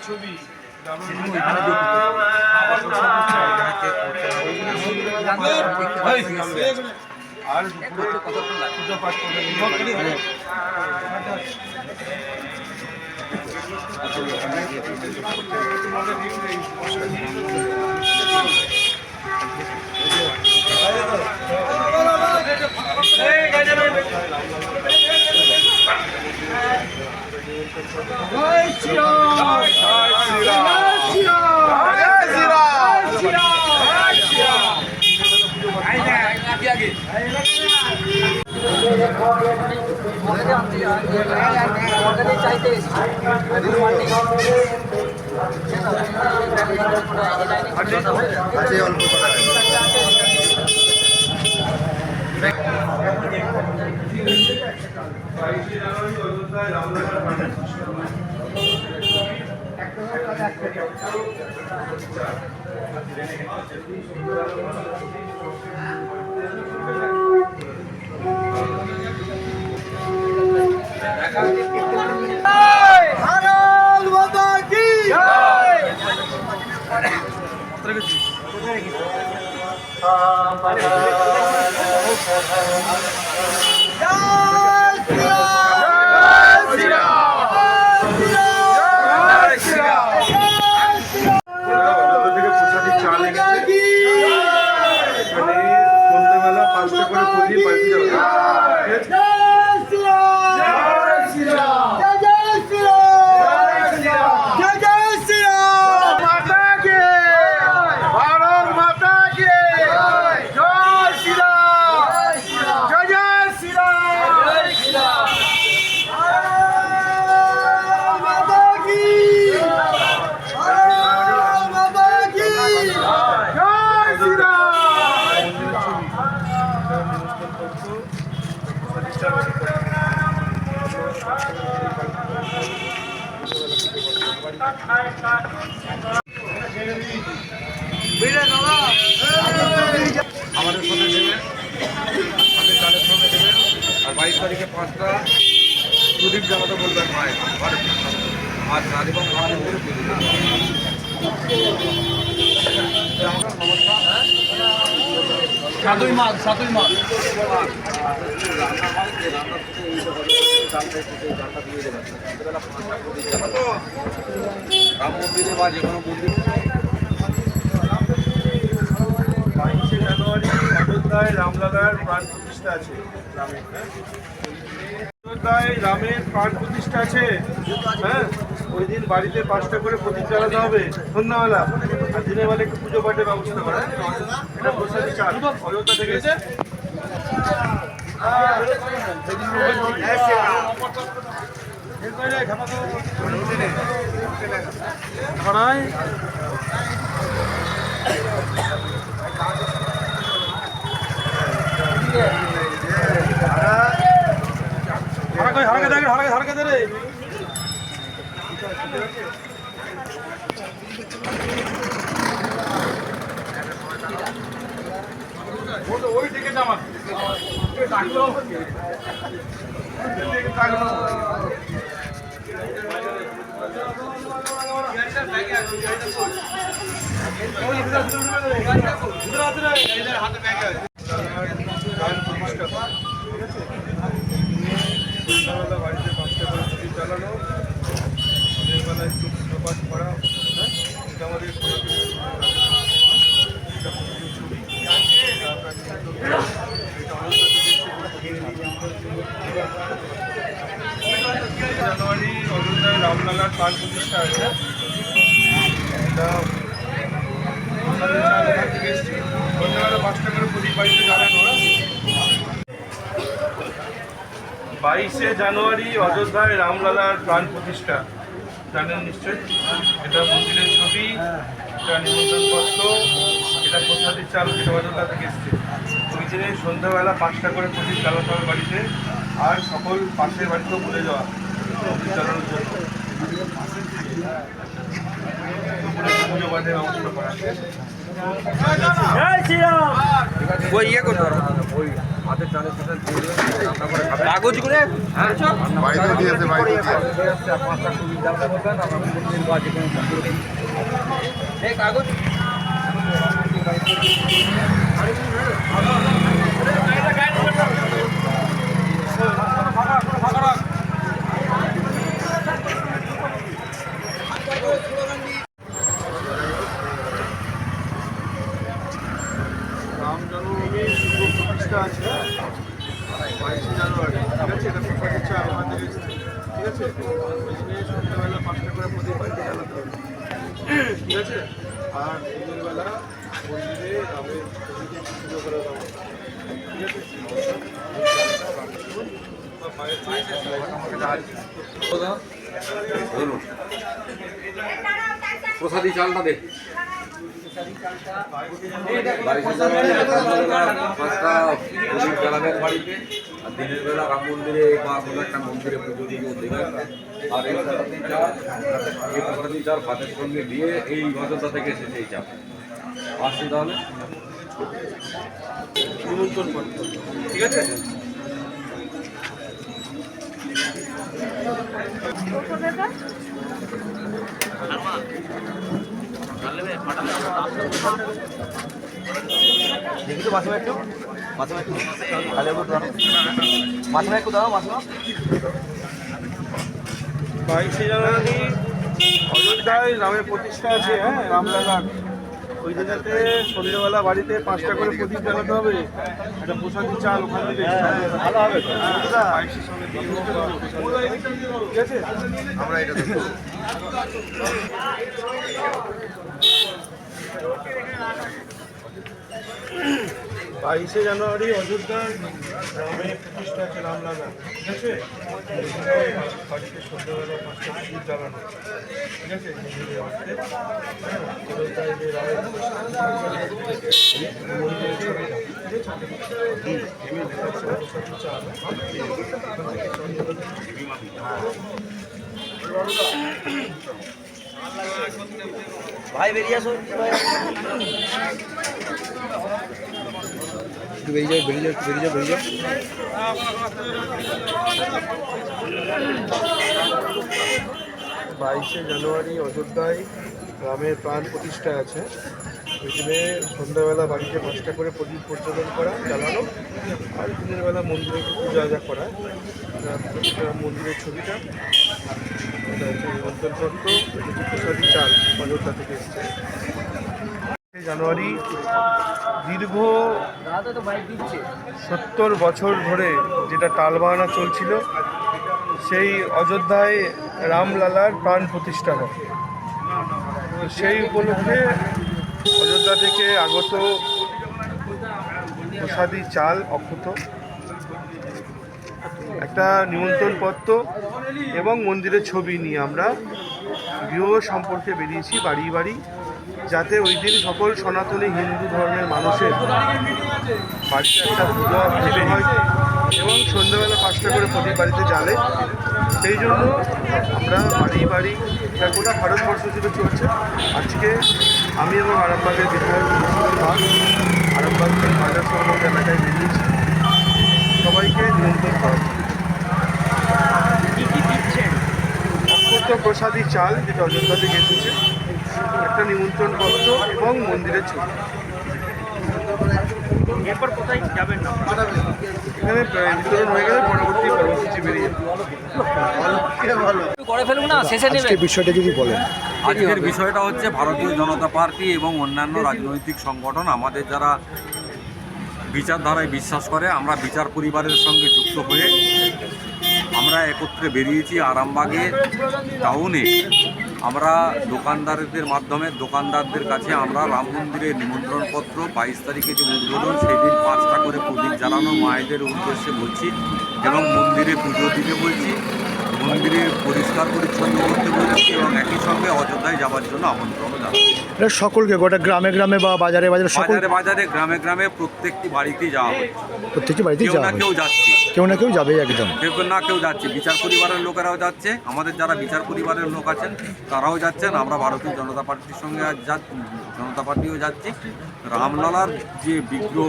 ছবি আর পূজা পাঠ করে আমাদের সঙ্গে দেবেন, আমাদের চালের সঙ্গে দেবেন। আর 22 তারিখে 5টা প্রদীপ জ্বালাতে বলবেন মায়ের আর চাল এবং করে সাতই মাঘ রাম মন্দিরে বা যে কোনো মন্দির। 22শে জানুয়ারি অযোধ্যায় রামলালার প্রাণ প্রতিষ্ঠা আছে। অযোধ্যায় রামের প্রাণ প্রতিষ্ঠা আছে। হ্যাঁ, ওই দিন বাড়িতে 5টা করে প্রদীপ জ্বালাতে হবে সন্ধ্যাবেলা। আর দিনের বেলা একটু পুজো পাঠের ব্যবস্থা করা। এটা প্রসাদী চাল অযোধ্যা থেকে এসে ধরায় হারকে দে রে। ওই দিকে জামা ডাকলো বাড়িতে 5টা করে প্রদীপ জ্বালানো, দিনের বেলা একটু প্রপাত করা। হ্যাঁ, এটা আমাদের জানুয়ারি অযোধ্যায় রামলালার প্রাণ প্রতিষ্ঠা আছে। এটা থেকে এসেছি। সন্ধ্যাবেলা 5টা করে প্রদীপ বাড়িতে জ্বালানো। 22শে জানুয়ারি অযোধ্যায় রামলালার প্রাণ প্রতিষ্ঠা জানেন নিশ্চয়ই। এটা মন্দিরের ছবি, এটা নিমন্ত্রণ পত্র, এটা প্রসাদের চাল, যেটা অযোধ্যা থেকে এসছে। ওই দিনে সন্ধ্যাবেলা 5টা করে প্রদীপ জ্বালাতে হবে বাড়িতে। আর সকল পাশের বাড়িতেও বলে যাওয়া প্রদীপ জ্বালানোর জন্য পুজো পাঠের ব্যবস্থা করা আছে। ওই ইয়ে করতে পারো কাগজ করে বাইরে দিয়েছে বাইরে কাগজ রাম জন্মভূমির শুভ প্রতিষ্ঠা আছে 22শে জানুয়ারি, ঠিক আছে? এটা প্রসাদ হচ্ছে আমাদের এসছে, ঠিক আছে? ওই দিনে সন্ধ্যাবেলা 5টা করে প্রদীপ বাড়িতে জ্বালাতে হবে, ঠিক আছে? আর দিনের বেলা মন্দিরে রামের ছবিকে পুজো করা হবে, ঠিক আছে? প্রসাদী চালটা দেখ বাড়িতে আর দিনের বেলা রাম মন্দিরে বা কোনো একটা মন্দিরে পুজো দিয়ে দেবেন। আর এই প্রসাদী চাল ভাতের সঙ্গে দিয়ে এই অযোধ্যা থেকে এসেছে এই চাল আসছে তাহলে নিমন্ত্রণ পত্র, ঠিক আছে? দেখি তো মাসিমা একটু তাহলে মাসিমা একটু দাও মাসিমা। 22শে জানুয়ারি অযোধ্যায় রামের প্রতিষ্ঠা আছে, হ্যাঁ, রামলালার। ওই দিনেতে সন্ধ্যেবেলা বাড়িতে 5টা করে প্রদীপ জ্বালাতে হবে, একটা প্রসাদী চাল ওখান থেকে ভালো হবে, পায়েসের সঙ্গে দিয়ে দিতে হবে, ঠিক আছে? আমরা এটা দেখবো। 22শে জানুয়ারি অযোধ্যার রামের প্রতিষ্ঠা আছে রামলালা, ঠিক আছে? বাড়িতে সন্ধ্যাবেলা 5টা প্রদীপ জ্বালানো, ঠিক আছে? মন্দিরে বাড়িতে, হ্যাঁ, অযোধ্যায় যে রামের মন্দিরের ছবিটা, ঠিক আছে? প্রসাদী চাল, ভাই বেরিয়ে আসো একটু বেরিয়ে যাও 22শে জানুয়ারি অযোধ্যায় রামের প্রাণ প্রতিষ্ঠা আছে। ওই দিনে সন্ধ্যাবেলা বাড়িতে 5টা করে প্রদীপ প্রজ্বলন করা জ্বালানো, আর দিনের বেলা মন্দিরে পূজা আজা করা। এটা মন্দিরের ছবিটা, এটা হচ্ছে নিমন্ত্রণপত্র, এটা হচ্ছে প্রসাদী চাল অযোধ্যা থেকে এসছে। জানুয়ারি দীর্ঘ 70 বছর ধরে যেটা টালবাহানা চলছিল, সেই অযোধ্যায় রামলালার প্রাণ প্রতিষ্ঠা হয়। তো সেই উপলক্ষে অযোধ্যা থেকে আগত প্রসাদী চাল অক্ষত, একটা নিমন্ত্রণপত্র এবং মন্দিরের ছবি নিয়ে আমরা গৃহ সম্পর্কে বেরিয়েছি বাড়ি বাড়ি, যাতে ওই দিন সকল সনাতনী হিন্দু ধর্মের মানুষের বাড়িতে একটা পুজো হয় এবং সন্ধ্যাবেলা 5টা করে প্রদীপ বাড়িতে জ্বালে। সেই জন্য আমরা বাড়ি বাড়ি, এটা গোটা ভারতবর্ষ জুড়ে চলছে। আজকে আমি এবং আরামবাগের বিধায়ক আরামবাগ বাজার সংলগ্ন এলাকায় বেরিয়েছি সবাইকে নিমন্ত্রণ করা। অক্ষত প্রসাদী চাল যেটা অযোধ্যা থেকে এসেছে, একটা নিমন্ত্রণ পত্র এবং মন্দিরের ছবি। এরপর কোথায় যাবেন না? এখানে বিতরণ হয়ে গেলে পরবর্তী কর্মসূচি বেরিয়ে করে ফেলুন না, শেষে নেবে বিষয়টা যদি বলেন। আজকের বিষয়টা হচ্ছে ভারতীয় জনতা পার্টি এবং অন্যান্য রাজনৈতিক সংগঠন আমাদের যারা বিচারধারায় বিশ্বাস করে, আমরা বিচার পরিবারের সঙ্গে যুক্ত হয়ে আমরা একত্রে বেরিয়েছি আরামবাগে টাউনে। আমরা দোকানদারদের মাধ্যমে দোকানদারদের কাছে আমরা রাম মন্দিরের নিমন্ত্রণপত্র 22 তারিখে যে উদ্বোধন, সেদিন 5টা করে প্রদীপ জ্বালানো মায়েদের উদ্দেশ্যে বলছি এবং মন্দিরে পুজো দিতে বলছি, মন্দিরে পরিষ্কার পরিচ্ছন্ন করতে বলছি এবং একই সঙ্গে অযোধ্যায় যাওয়ার জন্য আমন্ত্রণ জানাচ্ছি। সকলকে গোটা গ্রামে গ্রামে বা বাজারে বাজারে বাজারে বাজারে গ্রামে গ্রামে প্রত্যেকটি বাড়িতেই যাওয়া হচ্ছে, প্রত্যেকটি বাড়িতেই কেউ না কেউ যাচ্ছে। কেউ না কেউ যাবেই একদম। কেউ যাচ্ছে, বিচার পরিবারের লোকেরাও যাচ্ছে, আমাদের যারা বিচার পরিবারের লোক আছেন তারাও যাচ্ছেন, আমরা ভারতীয় জনতা পার্টির সঙ্গে জনতা পার্টিও যাচ্ছি। রামলালার যে বিগ্রহ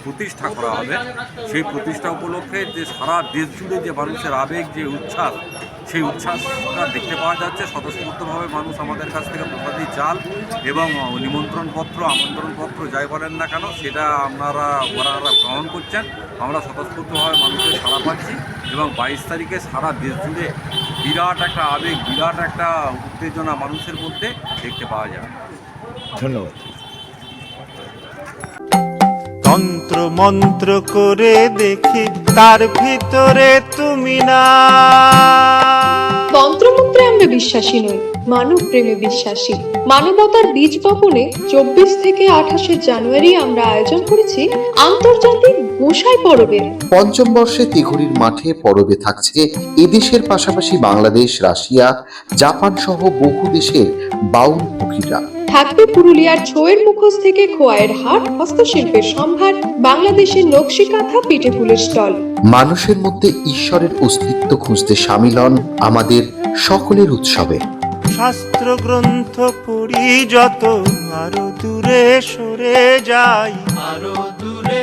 প্রতিষ্ঠা করা হবে সেই প্রতিষ্ঠা উপলক্ষে যে সারা দেশ জুড়ে যে মানুষের আবেগ, যে উচ্ছ্বাস, সেই উচ্ছ্বাসটা দেখতে পাওয়া যাচ্ছে। স্বতঃস্ফূর্তভাবে মানুষ আমাদের কাছ থেকে প্রসাদী চাল এবং নিমন্ত্রণপত্র, আমন্ত্রণপত্র যাই বলেন না কেন সেটা ওনারা গ্রহণ করছেন। আমরা স্বতঃস্ফূর্তভাবে মানুষের সাড়া পাচ্ছি এবং 22 তারিখে সারা দেশ জুড়ে বিরাট একটা আবেগ, বিরাট একটা উত্তেজনা মানুষের মধ্যে দেখতে পাওয়া যায়। ধন্যবাদ। তন্ত্র মন্ত্র করে দেখি তার ভিতরে তুমি না। তন্ত্রমন্ত্রে আমরা বিশ্বাসী নই, মানব প্রেমে বিশ্বাসী। মানবতার বীজ বপনে 24 থেকে 28 জানুয়ারি আমরা আয়োজন করেছি আন্তর্জাতিক গোসাই পরবের। পঞ্চম বর্ষে তিঘুরির মাঠে পরবে থাকছে এদেশের পাশাপাশি বাংলাদেশ, রাশিয়া, জাপান সহ বহু দেশের বাউল পুকিরা। থাকবে পুরুলিয়ার ছোয়ের মুখোশ থেকে খোয়াইয়ের হাট, হস্তশিল্পের সম্ভার, বাংলাদেশের নকশি কাঁথা, পিঠে ফুলের স্টল। মানুষের মধ্যে ঈশ্বরের অস্তিত্ব খুঁজতে সামিল হন আমাদের সকলের উৎসবে। শাস্ত্র গ্রন্থ পড়ি যত, আরো দূরে সরে যাই, আরো দূরে